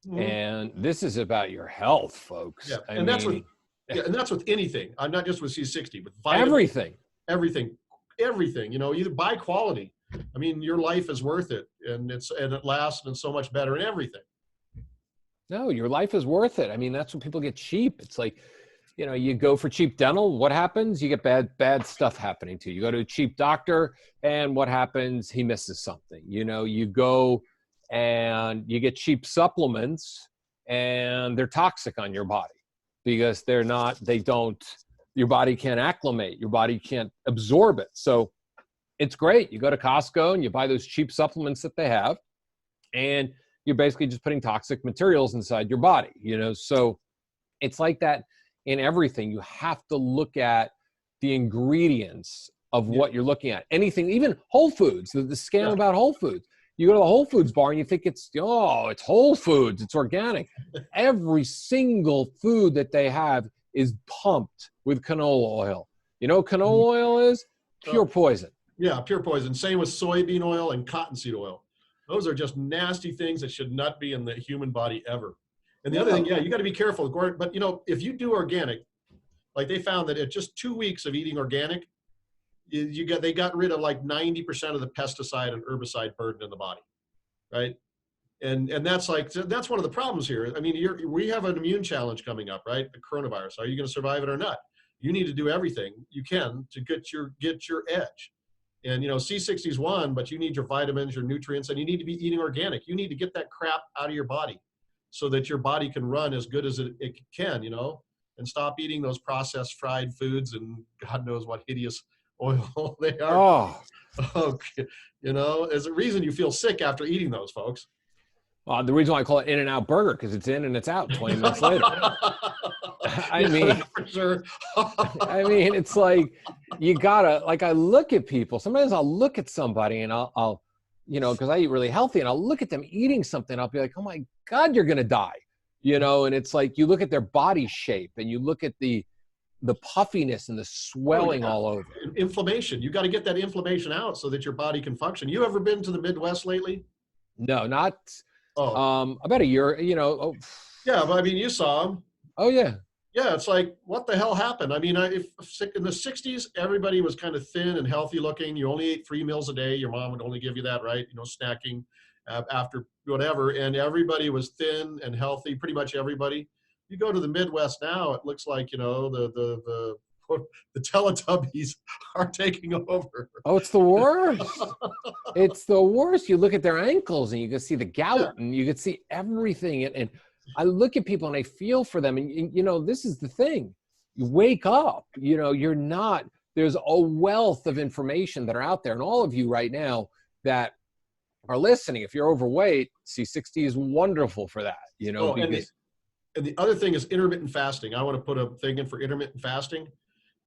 Mm-hmm. And this is about your health, folks. Yeah, and that's with anything. I'm not just with C60, with vitamins, everything. You know, either buy quality. I mean, your life is worth it, and it lasts, and it's so much better in everything. No, your life is worth it. I mean, that's when people get cheap. It's like, you know, you go for cheap dental, what happens? You get bad stuff happening to you. You go to a cheap doctor, and what happens? He misses something. You know, you go and you get cheap supplements, and they're toxic on your body because your body can't acclimate. Your body can't absorb it. So it's great. You go to Costco and you buy those cheap supplements that they have, and you're basically just putting toxic materials inside your body, you know? So it's like that in everything. You have to look at the ingredients of what you're looking at. Anything, even Whole Foods, the scam about Whole Foods. you go to the Whole Foods bar and you think it's Whole Foods, it's organic. Every single food that they have is pumped with canola oil. You know what canola oil is? Pure poison. Yeah, pure poison. Same with soybean oil and cottonseed oil. Those are just nasty things that should not be in the human body ever. And the other thing, you got to be careful. But if you do organic, like they found that at just 2 weeks of eating organic, they got rid of like 90% of the pesticide and herbicide burden in the body, right? And that's one of the problems here. I mean, we have an immune challenge coming up, right? The coronavirus. Are you going to survive it or not? You need to do everything you can to get your edge. And C60 is one, but you need your vitamins, your nutrients, and you need to be eating organic. You need to get that crap out of your body so that your body can run as good as it can, and stop eating those processed fried foods and God knows what hideous oil they are. Okay. There's a reason you feel sick after eating those, folks. The reason why I call it In-N-Out Burger, because it's in and it's out 20 minutes later. I mean, for sure. I mean, it's like, you gotta, like, I look at people, sometimes I'll look at somebody and I'll because I eat really healthy, and I'll look at them eating something, I'll be like, oh my God, you're gonna die, and it's like, you look at their body shape and you look at the puffiness and the swelling all over. Inflammation. You got to get that inflammation out so that your body can function. You ever been to the Midwest lately? No, not, about a year, Yeah, but I mean, you saw them. Oh yeah. Yeah, it's like, what the hell happened? I mean, if in the 60s, everybody was kind of thin and healthy looking. You only ate 3 meals a day. Your mom would only give you that, right? snacking after whatever. And everybody was thin and healthy, pretty much everybody. You go to the Midwest now, it looks like, the Teletubbies are taking over. Oh, it's the worst. It's the worst. You look at their ankles and you can see the gout and you can see everything. And I look at people and I feel for them. And this is the thing. You wake up, you're not, there's a wealth of information that are out there. And all of you right now that are listening, if you're overweight, C60 is wonderful for that, because and the other thing is intermittent fasting. I want to put a thing in for intermittent fasting.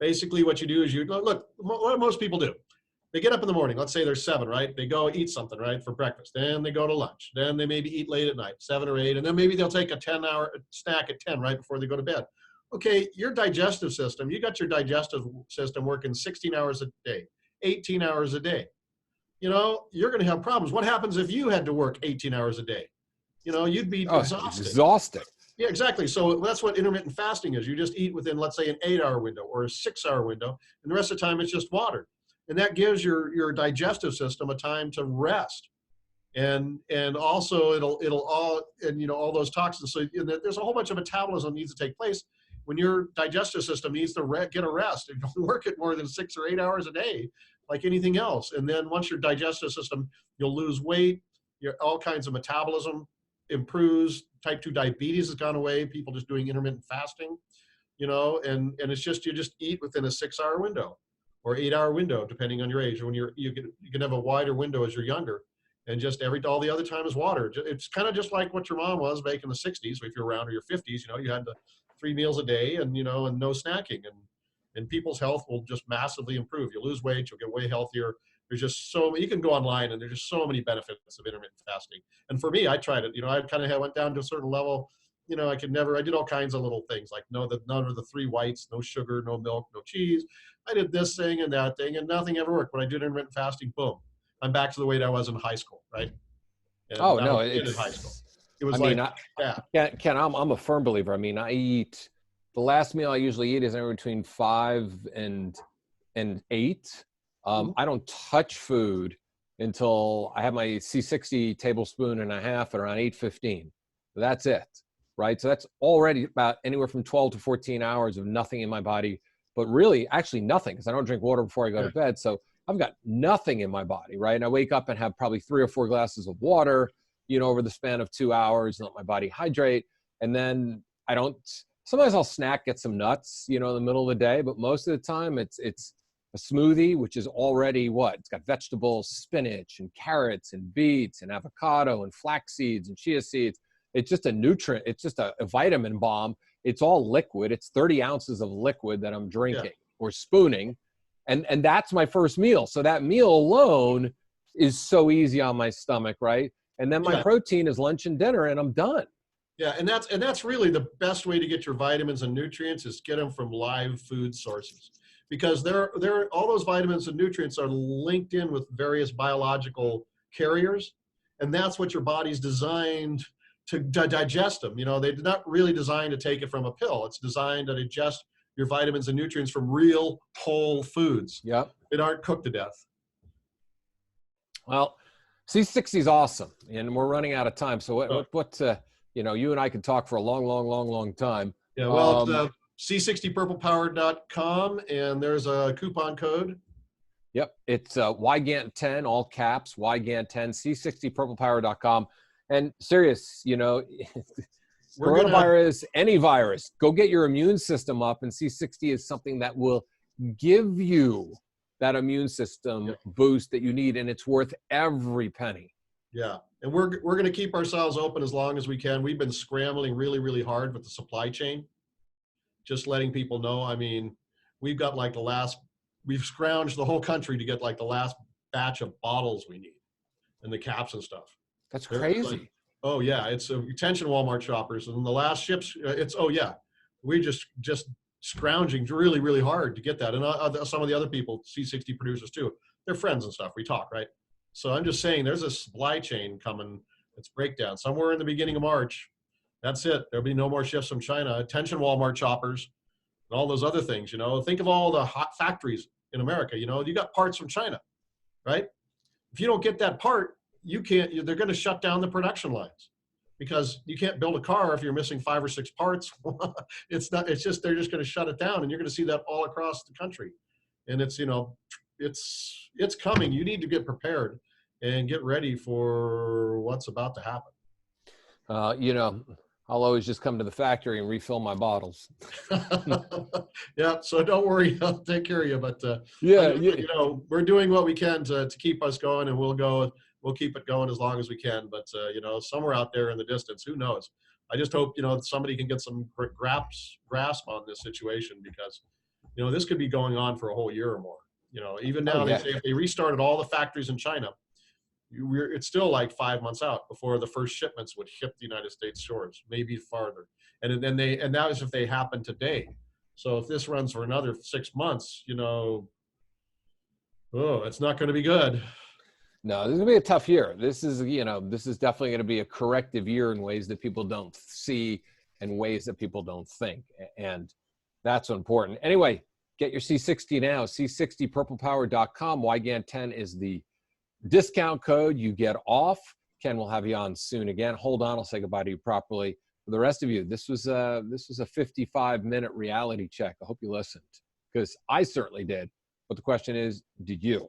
Basically what you do is look, what most people do. They get up in the morning, let's say they're 7, right? They go eat something, right, for breakfast. Then they go to lunch. Then they maybe eat late at night, 7 or 8. And then maybe they'll take a 10-hour snack at 10, right, before they go to bed. Okay, your digestive system, you got your digestive system working 16 hours a day, 18 hours a day. You're going to have problems. What happens if you had to work 18 hours a day? You'd be exhausted. Yeah, exactly. So that's what intermittent fasting is. You just eat within, let's say, an 8-hour window or a 6-hour window, and the rest of the time it's just water. And that gives your digestive system a time to rest. And also it'll all, and all those toxins. So there's a whole bunch of metabolism that needs to take place when your digestive system needs to get a rest and don't work it more than 6 or 8 hours a day, like anything else. And then once your digestive system, you'll lose weight, all kinds of metabolism improves. Type 2 diabetes has gone away. People just doing intermittent fasting, and it's just, you just eat within a 6-hour window or 8-hour window, depending on your age. When you can have a wider window as you're younger, and just all the other time is water. It's kind of just like what your mom was back in the 60s. If you're around, or your 50s, you had the 3 meals a day and, and no snacking, and people's health will just massively improve. You'll lose weight, you'll get way healthier. There's just you can go online and there's just so many benefits of intermittent fasting. And for me, I tried it, I kind of went down to a certain level. I did all kinds of little things, like none of the 3 whites, no sugar, no milk, no cheese. I did this thing and that thing, and nothing ever worked. When I did intermittent fasting, boom, I'm back to the weight I was in high school, right? And it's in high school. It was Ken, I'm a firm believer. I mean, I eat, the last meal I usually eat is anywhere between 5 and 8. I don't touch food until I have my C60 tablespoon and a half at around 8:15. That's it, right? So that's already about anywhere from 12 to 14 hours of nothing in my body, but really actually nothing, because I don't drink water before I go to bed. So I've got nothing in my body, right? And I wake up and have probably 3 or 4 glasses of water, over the span of 2 hours, and let my body hydrate. And then sometimes I'll snack, get some nuts, in the middle of the day, but most of the time it's a smoothie, which is already it's got vegetables, spinach and carrots and beets and avocado and flax seeds and chia seeds. It's just a nutrient. It's just a vitamin bomb. It's all liquid. It's 30 ounces of liquid that I'm drinking or spooning. And that's my first meal. So that meal alone is so easy on my stomach, right? And then my Yeah. protein is lunch and dinner, and I'm done. Yeah, and that's really the best way to get your vitamins and nutrients is get them from live food sources, because they're all those vitamins and nutrients are linked in with various biological carriers, and that's what your body's designed to digest them. You know, they're not really designed to take it from a pill. It's designed to digest your vitamins and nutrients from real whole foods Yep. that aren't cooked to death. Well, C60 is awesome, and we're running out of time. So what you know, you and I could talk for a long time. Yeah, well, it's c60purplepower.com, and there's a coupon code. Yep, it's YGANT10, all caps, YGANT10, c60purplepower.com. And serious, you know, coronavirus, any virus, go get your immune system up, and C60 is something that will give you that immune system boost that you need, and it's worth every penny. Yeah, and we're going to keep ourselves open as long as we can. We've been scrambling really hard with the supply chain. Just letting people know. I mean, we've got like we've scrounged the whole country to get like the last batch of bottles we need, and the caps and stuff. That's crazy. Like, oh yeah, it's attention Walmart shoppers, and the last ships. We're just scrounging really hard to get that, and some of the other people, C60 producers too. They're friends and stuff. We talk, right? So I'm just saying, there's a supply chain coming. It's breakdown somewhere in the beginning of March. That's it. There'll be no more shifts from China. Attention Walmart shoppers and all those other things. You know, think of all the hot factories in America. You know, you got parts from China, right? If you don't get that part, you can't. They're going to shut down the production lines, because you can't build a car if you're missing 5 or 6 parts. It's not. It's just they're just going to shut it down, and you're going to see that all across the country. And it's, you know, it's coming. You need to get prepared and get ready for what's about to happen. You know, I'll always just come to the factory and refill my bottles. Yeah, so don't worry, I'll take care of you. But you know, we're doing what we can to keep us going, and we'll keep it going as long as we can. But you know, somewhere out there in the distance, who knows? I just hope, you know, somebody can get some grasp on this situation, because, you know, this could be going on for a whole year or more. You know, even now they say if they restarted all the factories in China, it's still like 5 months out before the first shipments would hit the United States shores, maybe farther. And that is if they happen today. So if this runs for another 6 months, you know, it's not going to be good. No, this is going to be a tough year. This is, you know, this is definitely going to be a corrective year in ways that people don't see and ways that people don't think. And that's important. Anyway, get your C60 now, c60purplepower.com. YGAN10 is the discount code. You get off. Ken will have you on soon again. Hold on, I'll say goodbye to you properly. For the rest of you, this was a 55-minute reality check. I hope you listened, because I certainly did. But the question is, did you?